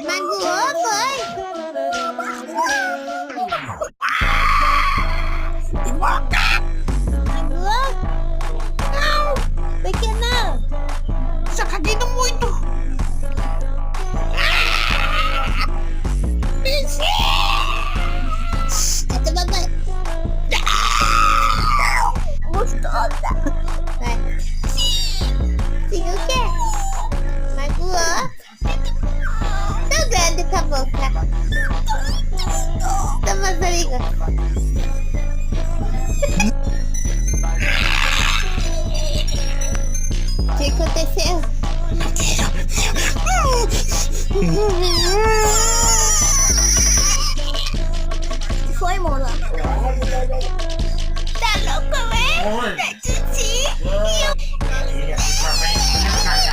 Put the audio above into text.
Magoa, boy! Magoa? Pequena! Sa kagino mo ito? Ito ba ba? Gustosa! Sigo ka! Magoa? Ito grande ka boca! Tama sa likod! ¿Qué aconteceu?